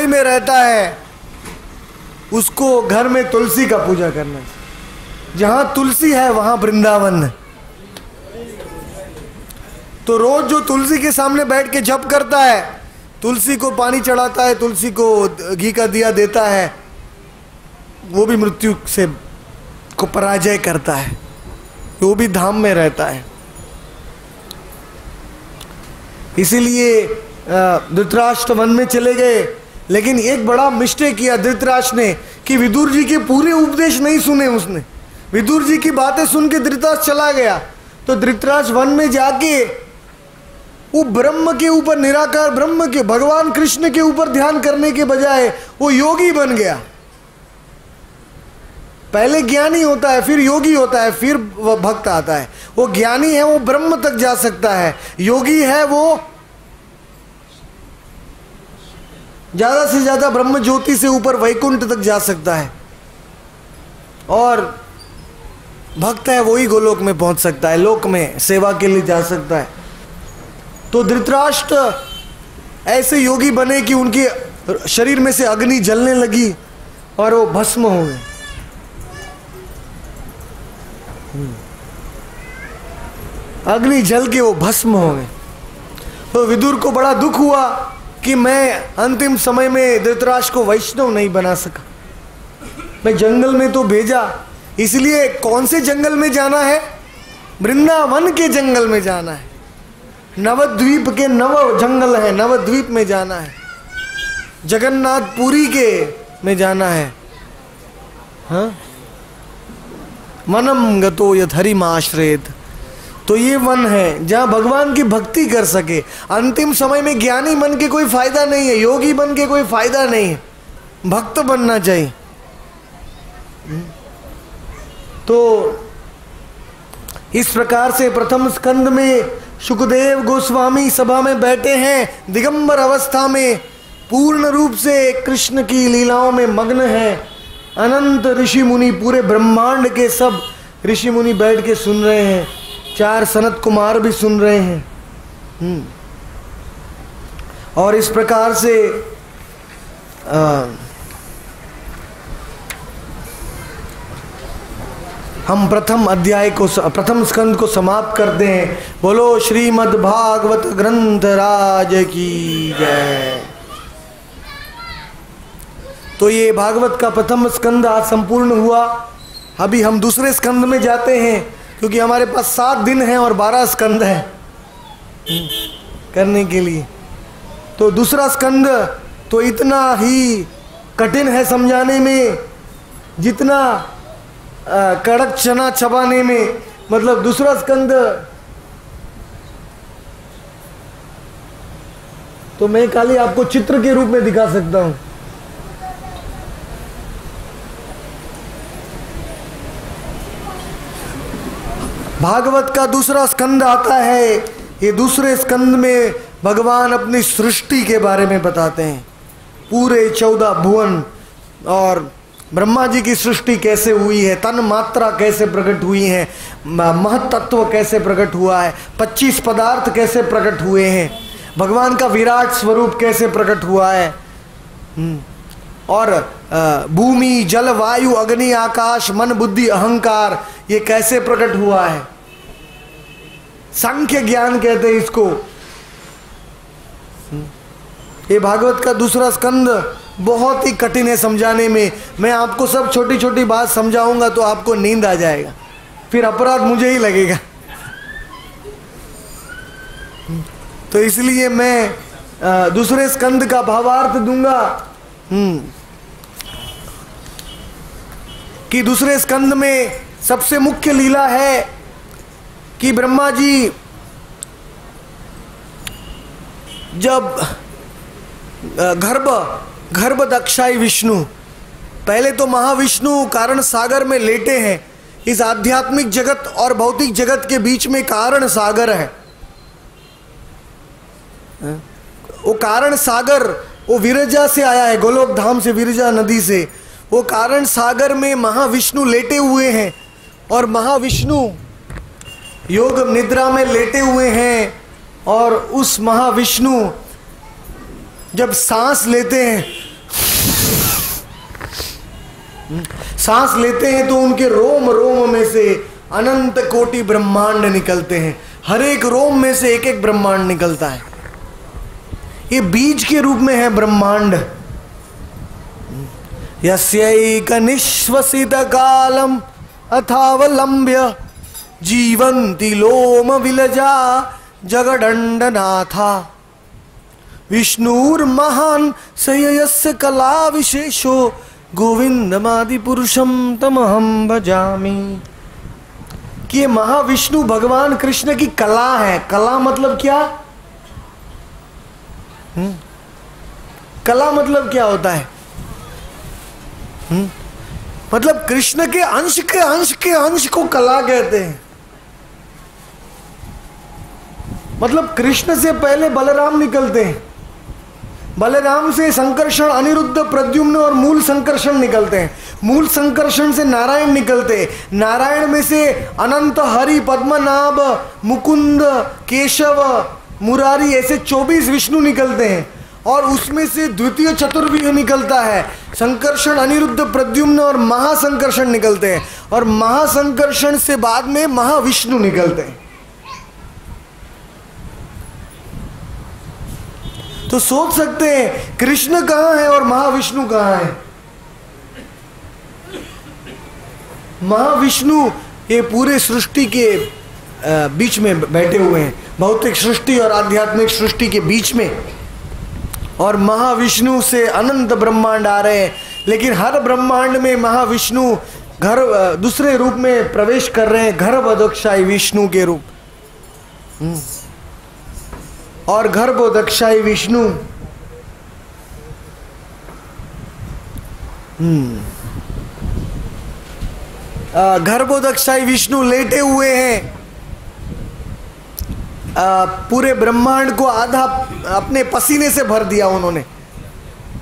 बीमारी में रहता है उसको घर में तुलसी का पूजा करना चाहिए। जहां तुलसी है वहां वृंदावन है। तो रोज जो तुलसी के सामने बैठ के जप करता है, तुलसी को पानी चढ़ाता है, तुलसी को घी का दिया देता है, वो भी मृत्यु से को पराजय करता है, वो भी धाम में रहता है। इसीलिए धृतराष्ट्र वन में चले गए। लेकिन एक बड़ा मिस्टेक किया धृतराष्ट्र ने कि विदुर जी के पूरे उपदेश नहीं सुने उसने। विदुर जी की बातें सुन के धृतराष्ट्र चला गया। तो धृतराष्ट्र वन में जाके वो ब्रह्म के ऊपर, निराकार ब्रह्म के, भगवान कृष्ण के ऊपर ध्यान करने के बजाय वो योगी बन गया। पहले ज्ञानी होता है, फिर योगी होता है, फिर भक्त आता है। वो ज्ञानी है वो ब्रह्म तक जा सकता है, योगी है वो ज्यादा से ज्यादा ब्रह्म ज्योति से ऊपर वैकुंठ तक जा सकता है, और भक्त है वही गोलोक में पहुंच सकता है, लोक में सेवा के लिए जा सकता है। तो धृतराष्ट्र ऐसे योगी बने कि उनके शरीर में से अग्नि जलने लगी और वो भस्म हो गए। अग्नि जल के वो भस्म हो गए। तो विदुर को बड़ा दुख हुआ कि मैं अंतिम समय में धृतराष्ट्र को वैष्णव नहीं बना सका। मैं जंगल में तो भेजा, इसलिए कौन से जंगल में जाना है? वृंदावन के जंगल में जाना है। नवद्वीप के नव जंगल है, नवद्वीप में जाना है। जगन्नाथपुरी के में जाना है। हाँ, वनम गतो यत् हरिमाश्रयेत्। तो ये वन है जहाँ भगवान की भक्ति कर सके। अंतिम समय में ज्ञानी बन के कोई फायदा नहीं है, योगी बन के कोई फायदा नहीं है, भक्त बनना चाहिए। तो इस प्रकार से प्रथम स्कंद में शुकदेव गोस्वामी सभा में बैठे हैं, दिगंबर अवस्था में पूर्ण रूप से कृष्ण की लीलाओं में मग्न हैं। अनंत ऋषि मुनि, पूरे ब्रह्मांड के सब ऋषि मुनि बैठ के सुन रहे हैं। 4 सनत कुमार भी सुन रहे हैं। और इस प्रकार से हम प्रथम अध्याय को, प्रथम स्कंद को समाप्त करते हैं। बोलो श्रीमद् भागवत ग्रंथ राज की जय। तो ये भागवत का प्रथम स्कंद आज संपूर्ण हुआ। अभी हम दूसरे स्कंद में जाते हैं, क्योंकि हमारे पास 7 दिन हैं और 12 स्कंद हैं करने के लिए। तो दूसरा स्कंद तो इतना ही कठिन है समझाने में, जितना कड़क चना चबाने में। मतलब दूसरा स्कंद तो मैं खाली आपको चित्र के रूप में दिखा सकता हूं। भागवत का दूसरा स्कंद आता है। ये दूसरे स्कंद में भगवान अपनी सृष्टि के बारे में बताते हैं। पूरे 14 भुवन और ब्रह्मा जी की सृष्टि कैसे हुई है, तन मात्रा कैसे प्रकट हुई है, महत्त्व कैसे प्रकट हुआ है, 25 पदार्थ कैसे प्रकट हुए हैं, भगवान का विराट स्वरूप कैसे प्रकट हुआ है, और भूमि, जल, वायु, अग्नि, आकाश, मन, बुद्धि, अहंकार ये कैसे प्रकट हुआ है। सांख्य ज्ञान कहते हैं इसको। ये भागवत का दूसरा स्कंद बहुत ही कठिन है समझाने में। मैं आपको सब छोटी छोटी बात समझाऊंगा तो आपको नींद आ जाएगा, फिर अपराध मुझे ही लगेगा। तो इसलिए मैं दूसरे स्कंद का भावार्थ दूंगा कि दूसरे स्कंद में सबसे मुख्य लीला है कि ब्रह्मा जी जब गर्भ दक्षाई विष्णु, पहले तो महाविष्णु कारण सागर में लेटे हैं। इस आध्यात्मिक जगत और भौतिक जगत के बीच में कारण सागर है। वो कारण सागर वो विरजा से आया है, गोलोक धाम से, विरजा नदी से। वो कारण सागर में महाविष्णु लेटे हुए हैं और महाविष्णु योग निद्रा में लेटे हुए हैं। और उस महाविष्णु जब सांस लेते हैं सांस लेते हैं तो उनके रोम रोम में से अनंत कोटि ब्रह्मांड निकलते हैं। हर एक रोम में से एक एक ब्रह्मांड निकलता है। ये बीज के रूप में है ब्रह्मांड। यस्यैक निश्वसित कालम अथावलंब्य जीवंति लोम विलजा जगदंडनाथा विष्णुर्महान सयस्य कला विशेषो गोविंदमादि पुरुषम तमहम भजामि। कि ये महाविष्णु भगवान कृष्ण की कला है। कला मतलब क्या? कला मतलब क्या होता है? मतलब कृष्ण के अंश के अंश के अंश को कला कहते हैं। मतलब कृष्ण से पहले बलराम निकलते हैं, बलराम से संकर्षण, अनिरुद्ध, प्रद्युम्न और मूल संकर्षण निकलते हैं। मूल संकर्षण से नारायण निकलते हैं। नारायण में से अनंत, हरि, पद्मनाभ, मुकुंद, केशव, मुरारी ऐसे 24 विष्णु निकलते हैं। और उसमें से द्वितीय चतुर्व्यूह निकलता है। संकर्षण, अनिरुद्ध, प्रद्युम्न और महासंकर्षण निकलते हैं। और महासंकर्षण से बाद में महाविष्णु निकलते हैं। तो सोच सकते हैं कृष्ण कहाँ है और महाविष्णु कहाँ है। महाविष्णु ये पूरे सृष्टि के बीच में बैठे हुए हैं, भौतिक सृष्टि और आध्यात्मिक सृष्टि के बीच में। और महाविष्णु से अनंत ब्रह्मांड आ रहे हैं, लेकिन हर ब्रह्मांड में महाविष्णु दूसरे रूप में प्रवेश कर रहे हैं, गर्भोदक्षाई विष्णु के रूप। और गर्भोदक्षाई विष्णु गर्भोदक्षाई विष्णु लेटे हुए हैं। पूरे ब्रह्मांड को आधा अपने पसीने से भर दिया उन्होंने,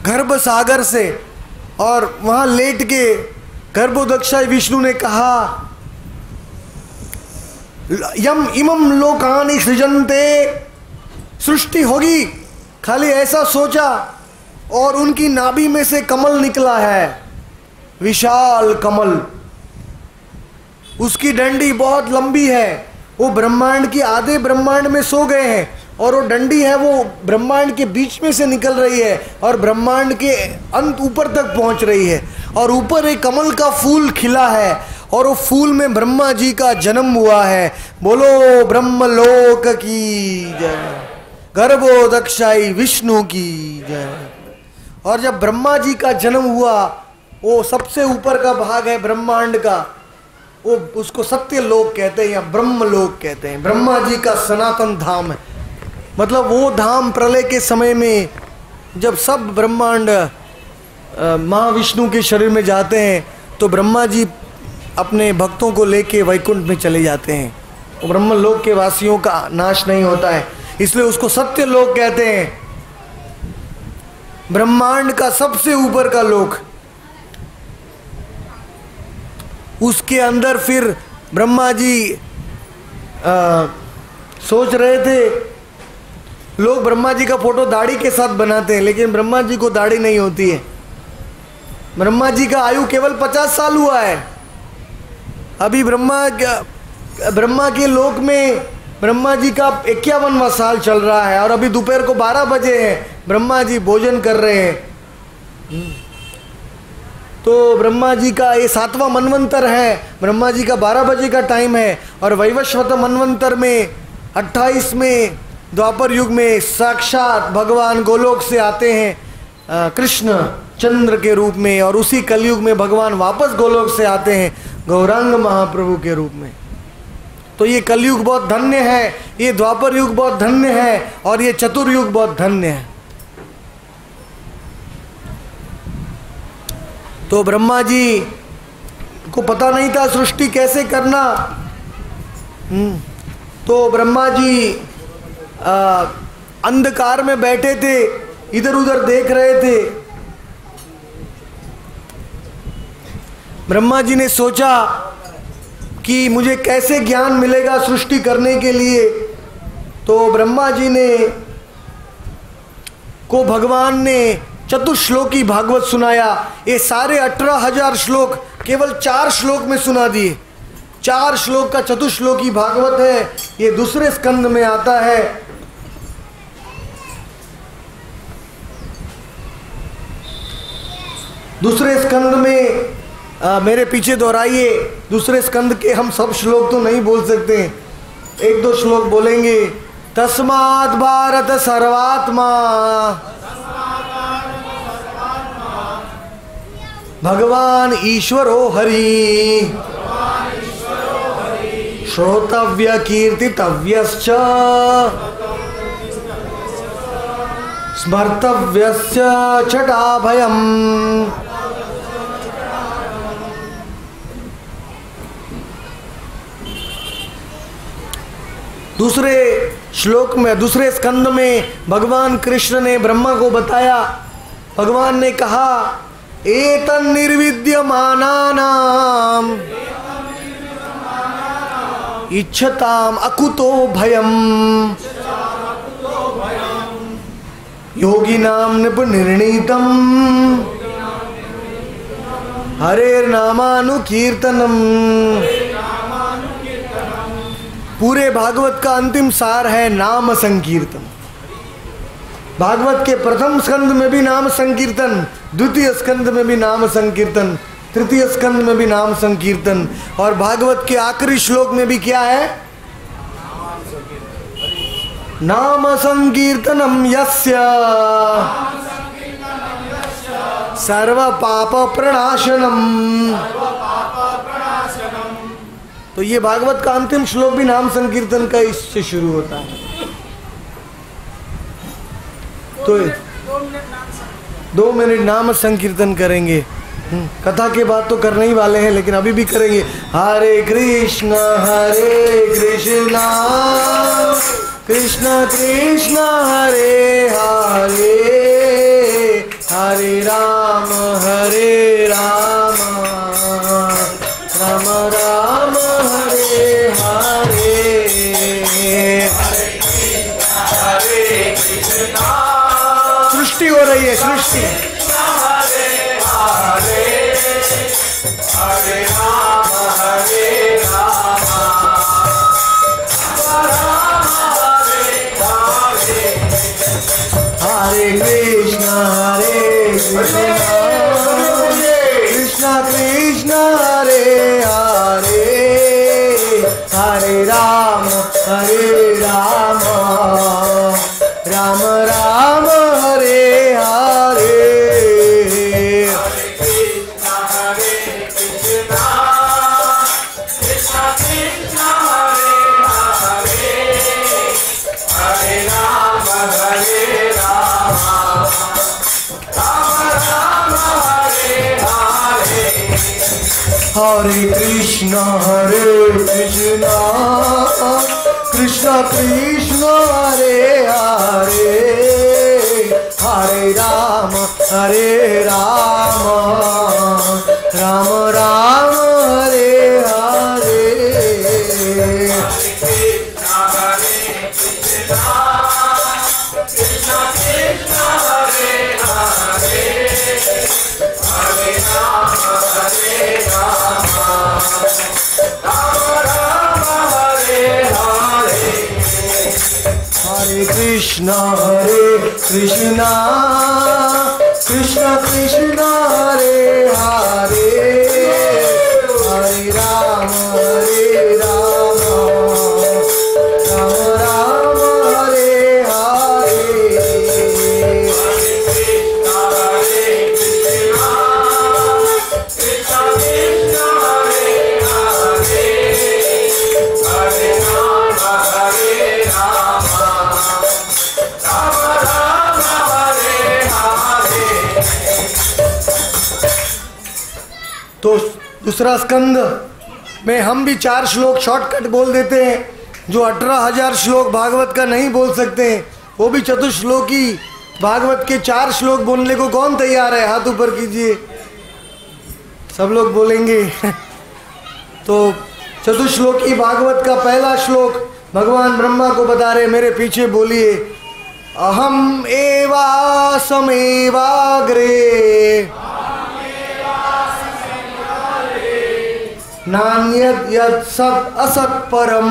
गर्भ सागर से। और वहां लेट के गर्भोदक्षाई विष्णु ने कहा, यम इमम लोकानि सृजन्ते, सृष्टि होगी। खाली ऐसा सोचा और उनकी नाभि में से कमल निकला है, विशाल कमल। उसकी डंडी बहुत लंबी है। वो ब्रह्मांड की आधे ब्रह्मांड में सो गए हैं और वो डंडी है वो ब्रह्मांड के बीच में से निकल रही है और ब्रह्मांड के अंत ऊपर तक पहुंच रही है। और ऊपर एक कमल का फूल खिला है और वो फूल में ब्रह्मा जी का जन्म हुआ है। बोलो ब्रह्मलोक की जय, गर्भोदक्षाई विष्णु की जय। और जब ब्रह्मा जी का जन्म हुआ, वो सबसे ऊपर का भाग है ब्रह्मांड का, वो उसको सत्य लोक कहते हैं या ब्रह्म लोक कहते हैं। ब्रह्मा जी का सनातन धाम है। मतलब वो धाम प्रलय के समय में जब सब ब्रह्मांड महाविष्णु के शरीर में जाते हैं तो ब्रह्मा जी अपने भक्तों को लेके वैकुंठ में चले जाते हैं। तो ब्रह्म लोक के वासियों का नाश नहीं होता है, इसलिए उसको सत्य लोक कहते हैं। ब्रह्मांड का सबसे ऊपर का लोक। उसके अंदर फिर ब्रह्मा जी सोच रहे थे, लोग ब्रह्मा जी का फोटो दाढ़ी के साथ बनाते हैं, लेकिन ब्रह्मा जी को दाढ़ी नहीं होती है। ब्रह्मा जी का आयु केवल 50 साल हुआ है। अभी ब्रह्मा के लोक में ब्रह्मा जी का 51वां साल चल रहा है और अभी दोपहर को 12 बजे हैं, ब्रह्मा जी भोजन कर रहे हैं। तो ब्रह्मा जी का ये 7वां मनवंतर है, ब्रह्मा जी का 12 बजे का टाइम है। और वैवस्वत मनवंतर में 28वें द्वापर युग में साक्षात भगवान गोलोक से आते हैं कृष्ण चंद्र के रूप में, और उसी कलयुग में भगवान वापस गोलोक से आते हैं गौरांग महाप्रभु के रूप में। तो ये कलयुग बहुत धन्य है, ये द्वापर युग बहुत धन्य है और ये चतुर्युग बहुत धन्य है। तो ब्रह्मा जी को पता नहीं था सृष्टि कैसे करना। तो ब्रह्मा जी अंधकार में बैठे थे, इधर उधर देख रहे थे। ब्रह्मा जी ने सोचा कि मुझे कैसे ज्ञान मिलेगा सृष्टि करने के लिए। तो ब्रह्मा जी ने को भगवान ने चतुश्लोकी भागवत सुनाया। ये सारे 18,000 श्लोक केवल 4 श्लोक में सुना दिए। 4 श्लोक का चतुश्लोकी भागवत है, ये दूसरे स्कंद में आता है। दूसरे स्कंद में मेरे पीछे दोहराइए। दूसरे स्कंद के हम सब श्लोक तो नहीं बोल सकते, 1-2 श्लोक बोलेंगे। तस्मात् भारत सर्वात्मा भगवान ईश्वरो हरि श्रोतव्य कीर्तितव्यश्च स्मर्तव्यस्य छटाभयम्। दूसरे श्लोक में, दूसरे स्कंद में भगवान कृष्ण ने ब्रह्मा को बताया। भगवान ने कहा एतन् निर्विद्यमानानाम् इच्छताम् अकुतो भयम् योगिनां निपुनिर्णीतम् हरेर्नामानुकीर्तनम्। पूरे भागवत का अंतिम सार है नाम संकीर्तन। भागवत के प्रथम स्कंद में भी नाम संकीर्तन, द्वितीय स्कंद में भी नाम संकीर्तन, तृतीय स्कंद में भी नाम संकीर्तन, और भागवत के आखिरी श्लोक में भी क्या है? नाम संकीर्तनम यस्य सर्व पाप प्रणाशनम। तो ये भागवत का अंतिम श्लोक भी नाम संकीर्तन का इससे शुरू होता है। तो 2 मिनट नाम संकीर्तन करेंगे। कथा के बाद तो करने ही वाले हैं, लेकिन अभी भी करेंगे। हरे कृष्ण कृष्ण कृष्ण हरे हरे, हरे राम राम राम हरे हरे। सृष्टि हो रही है, सृष्टि। हरे राम हरे कृष्ण कृष्ण कृष्ण हरे हरे, हरे राम राम राम हरे हरे। हरे कृष्ण कृष्ण कृष्ण हरे हरे, हरे राम राम राम हरे हरे। हरे कृष्ण कृष्ण कृष्ण हरे हरे, हरे राम राम राम हरे हरे। तो दूसरा स्कंद में हम भी 4 श्लोक शॉर्टकट बोल देते हैं। जो 18,000 श्लोक भागवत का नहीं बोल सकते हैं, वो भी चतुश्लोकी भागवत के 4 श्लोक बोलने को कौन तैयार है? हाथ ऊपर कीजिए। सब लोग बोलेंगे। तो चतुश्लोकी भागवत का पहला श्लोक भगवान ब्रह्मा को बता रहे, मेरे पीछे बोलिए। अहम एवासमेवाग्रे नान्यत् यत् सत् असत् परम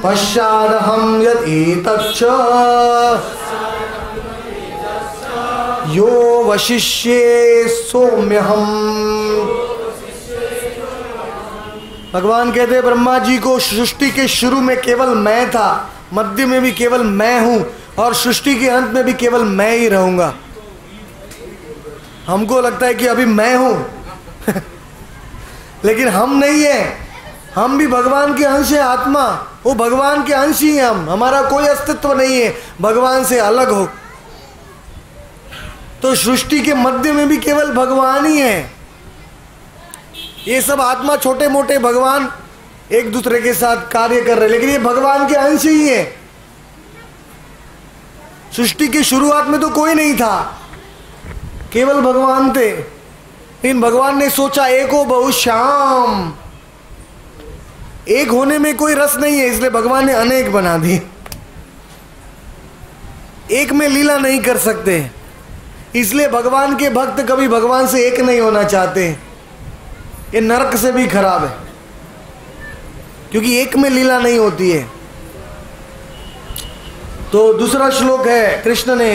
पश्चादहं यत् एतच्च यो वशिष्ये सौम्यहम्। भगवान कहते हैं ब्रह्मा जी को सृष्टि के शुरू में केवल मैं था, मध्य में भी केवल मैं हूं और सृष्टि के अंत में भी केवल मैं ही रहूंगा। हमको लगता है कि अभी मैं हूं लेकिन हम नहीं है, हम भी भगवान के अंश है। आत्मा वो भगवान के अंश ही है, हम, हमारा कोई अस्तित्व नहीं है भगवान से अलग हो। तो सृष्टि के मध्य में भी केवल भगवान ही है। ये सब आत्मा छोटे मोटे भगवान एक दूसरे के साथ कार्य कर रहे, लेकिन ये भगवान के अंश ही है। सृष्टि की शुरुआत में तो कोई नहीं था, केवल भगवान थे। लेकिन भगवान ने सोचा एको बहुश्याम, एक होने में कोई रस नहीं है, इसलिए भगवान ने अनेक बना दिए। एक में लीला नहीं कर सकते, इसलिए भगवान के भक्त कभी भगवान से एक नहीं होना चाहते। ये नरक से भी खराब है, क्योंकि एक में लीला नहीं होती है। तो दूसरा श्लोक है, कृष्ण ने,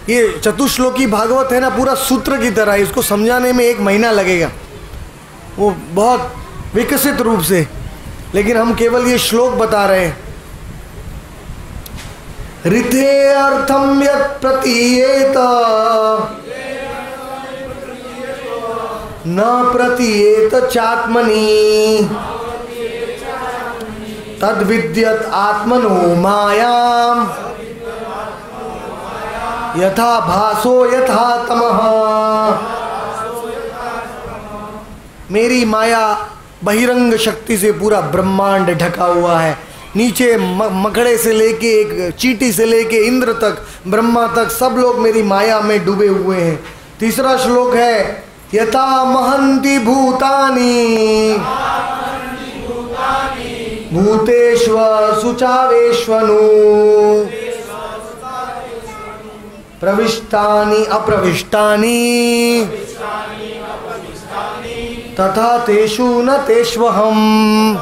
ये चतुश्लोकी भागवत है ना, पूरा सूत्र की तरह, इसको समझाने में 1 महीना लगेगा, वो बहुत विकसित रूप से, लेकिन हम केवल ये श्लोक बता रहे हैं। ऋते अर्थम यत् प्रतीयेत न प्रतीयेत चात्मनि तद विद्यत आत्मनो मायाम यथा भासो यथा तमः। मेरी माया बहिरंग शक्ति से पूरा ब्रह्मांड ढका हुआ है। नीचे मकड़े से लेके एक चींटी से लेके इंद्र तक, ब्रह्मा तक, सब लोग मेरी माया में डूबे हुए हैं। तीसरा श्लोक है यथा महन्ति भूतानि भूतेष्व सुचावेश्वनु प्रविष्टानि अप्रविष्टानि तथा तेषु न तेष्वहम्।